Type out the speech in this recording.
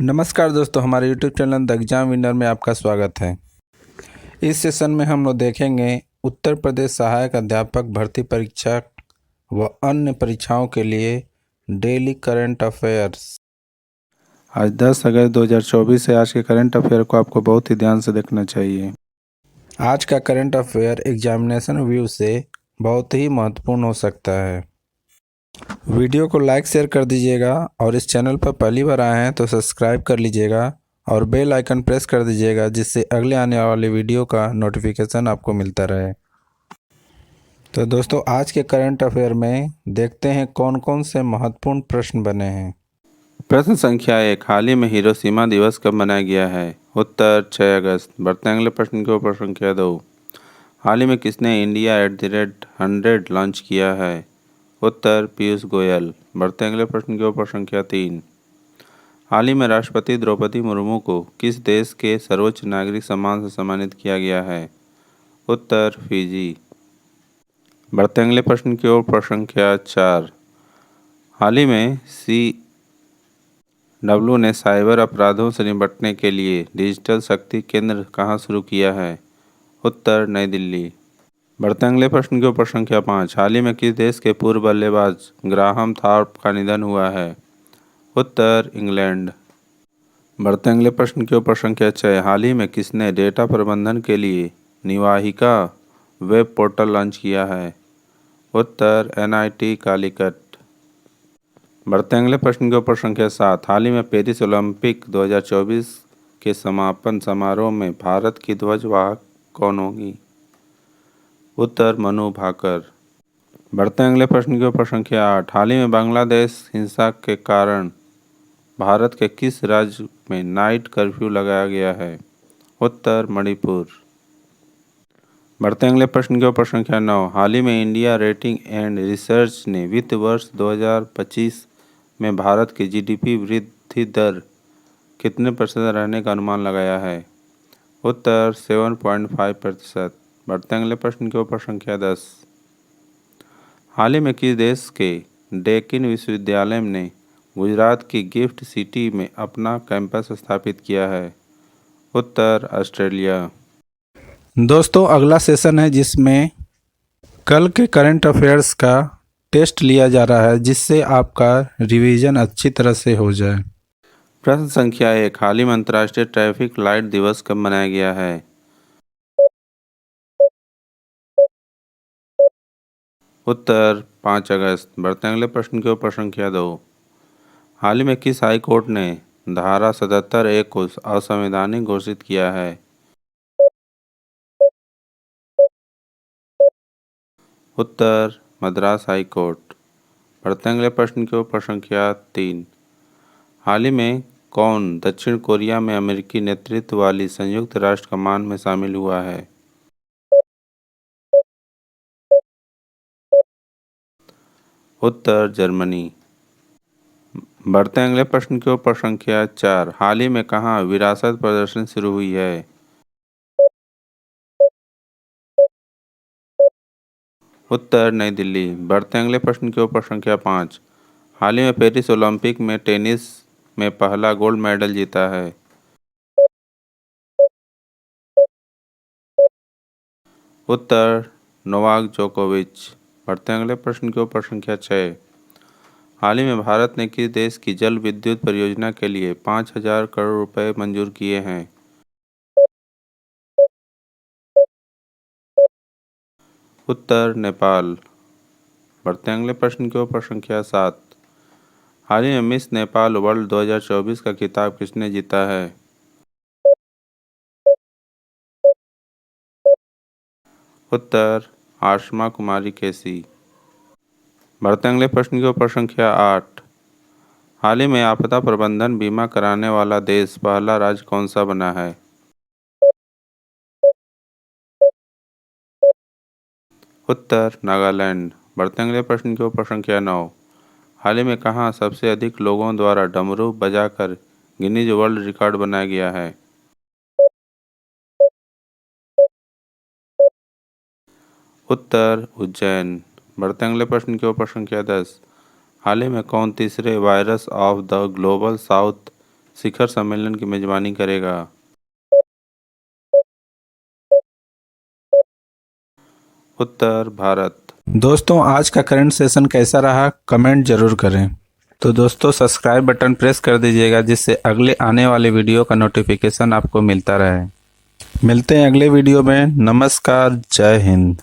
नमस्कार दोस्तों, हमारे YouTube channel the exam winner में आपका स्वागत है। इस सेशन में हम लोग देखेंगे उत्तर प्रदेश सहायक अध्यापक भर्ती परीक्षा व अन्य परीक्षाओं के लिए डेली करंट अफेयर्स। आज 10 अगस्त 2024 है। आज के करंट अफेयर को आपको बहुत ही ध्यान से देखना चाहिए। आज का करंट अफेयर एग्जामिनेशन व्यू से बहुत ही महत्वपूर्ण हो सकता है। वीडियो को लाइक शेयर कर दीजिएगा और इस चैनल पर पहली बार आए हैं तो सब्सक्राइब कर लीजिएगा और बेल आइकन प्रेस कर दीजिएगा, जिससे अगले आने वाले वीडियो का नोटिफिकेशन आपको मिलता रहे। तो दोस्तों, आज के करंट अफेयर में देखते हैं कौन कौन से महत्वपूर्ण प्रश्न बने हैं। प्रश्न संख्या 1, हाल ही में हिरोशिमा दिवस कब मनाया गया है? उत्तर 6 अगस्त। बढ़ते अगले प्रश्न के ऊपर संख्या 2, हाल ही में किसने इंडिया @100 लॉन्च किया है? उत्तर पीयूष गोयल। बढ़ते अगले प्रश्न के ऊपर संख्या 3, हाल ही में राष्ट्रपति द्रौपदी मुर्मू को किस देश के सर्वोच्च नागरिक सम्मान से सम्मानित किया गया है? उत्तर फिजी। बढ़ते अगले प्रश्न की ओर संख्या 4, हाल ही में CW ने साइबर अपराधों से निपटने के लिए डिजिटल शक्ति केंद्र कहाँ शुरू किया है? उत्तर नई दिल्ली। बढ़ते अगले प्रश्न के ऊपर संख्या 5, हाल ही में किस देश के पूर्व बल्लेबाज ग्राहम थॉर्प का निधन हुआ है? उत्तर इंग्लैंड। बढ़ते अगले प्रश्न के ऊपर संख्या 6, हाल ही में किसने डेटा प्रबंधन के लिए निवाहिका वेब पोर्टल लॉन्च किया है? उत्तर NIT कालीकट। बढ़ते अगले प्रश्न के ऊपर संख्या 7, हाल ही में पेरिस ओलंपिक 2024 के समापन समारोह में भारत की ध्वजवाहक कौन होगी? उत्तर मनु भाकर। बढ़ते अगले प्रश्न के ऊपर संख्या 8, हाल ही में बांग्लादेश हिंसा के कारण भारत के किस राज्य में नाइट कर्फ्यू लगाया गया है? उत्तर मणिपुर। बढ़ते अगले प्रश्न के ऊपर संख्या 9, हाल ही में इंडिया रेटिंग एंड रिसर्च ने वित्त वर्ष 2025 में भारत की GDP वृद्धि दर कितने प्रतिशत रहने का अनुमान लगाया है? उत्तर 7.5%। बढ़ते अगले प्रश्न के ऊपर संख्या 10, हाल ही में किस देश के डेक्कन विश्वविद्यालय ने गुजरात की गिफ्ट सिटी में अपना कैंपस स्थापित किया है? उत्तर ऑस्ट्रेलिया। दोस्तों, अगला सेशन है जिसमें कल के करंट अफेयर्स का टेस्ट लिया जा रहा है, जिससे आपका रिवीजन अच्छी तरह से हो जाए। प्रश्न संख्या 1, हाल ही में अंतर्राष्ट्रीय ट्रैफिक लाइट दिवस कब मनाया गया है? उत्तर 5 अगस्त। बढ़ते अगले प्रश्न के ऊपर संख्या 2, हाल ही में किस हाई कोर्ट ने धारा 77(a) को असंवैधानिक घोषित किया है? उत्तर मद्रास हाई कोर्ट। बढ़ते अगले प्रश्न के ऊपर संख्या 3, हाल ही में कौन दक्षिण कोरिया में अमेरिकी नेतृत्व वाली संयुक्त राष्ट्र कमान में शामिल हुआ है? उत्तर जर्मनी। बढ़ते अगले प्रश्न के ऊपर संख्या 4, हाल ही में कहाँ विरासत प्रदर्शनी शुरू हुई है? उत्तर नई दिल्ली। बढ़ते अगले प्रश्न के ऊपर संख्या 5, हाल ही में पेरिस ओलंपिक में टेनिस में पहला गोल्ड मेडल जीता है? उत्तर नोवाक जोकोविच। बढ़ते अगले प्रश्न के ऊपर संख्या 6, हाल ही में भारत ने किस देश की जल विद्युत परियोजना के लिए 5,000 करोड़ रुपए मंजूर किए हैं? उत्तर नेपाल। बढ़ते अगले प्रश्न के ऊपर संख्या 7, हाल ही में मिस नेपाल वर्ल्ड 2024 का खिताब किसने जीता है? उत्तर आशमा कुमारी केसी। बढ़ते अगले प्रश्न के ऊपर संख्या 8, हाल ही में आपदा प्रबंधन बीमा कराने वाला देश पहला राज्य कौन सा बना है? उत्तर नागालैंड। बढ़ते अगले प्रश्न के ऊपर संख्या 9, हाल ही में कहाँ सबसे अधिक लोगों द्वारा डमरू बजाकर गिनीज वर्ल्ड रिकॉर्ड बनाया गया है? उत्तर उज्जैन। बढ़ते अगले प्रश्न के ऊपर संख्या 10, हाल ही में कौन तीसरे voice of the global south शिखर सम्मेलन की मेजबानी करेगा? उत्तर भारत। दोस्तों, आज का करंट सेशन कैसा रहा कमेंट जरूर करें। तो दोस्तों, सब्सक्राइब बटन प्रेस कर दीजिएगा जिससे अगले आने वाले वीडियो का नोटिफिकेशन आपको मिलता रहे। मिलते हैं अगले वीडियो में। नमस्कार, जय हिंद।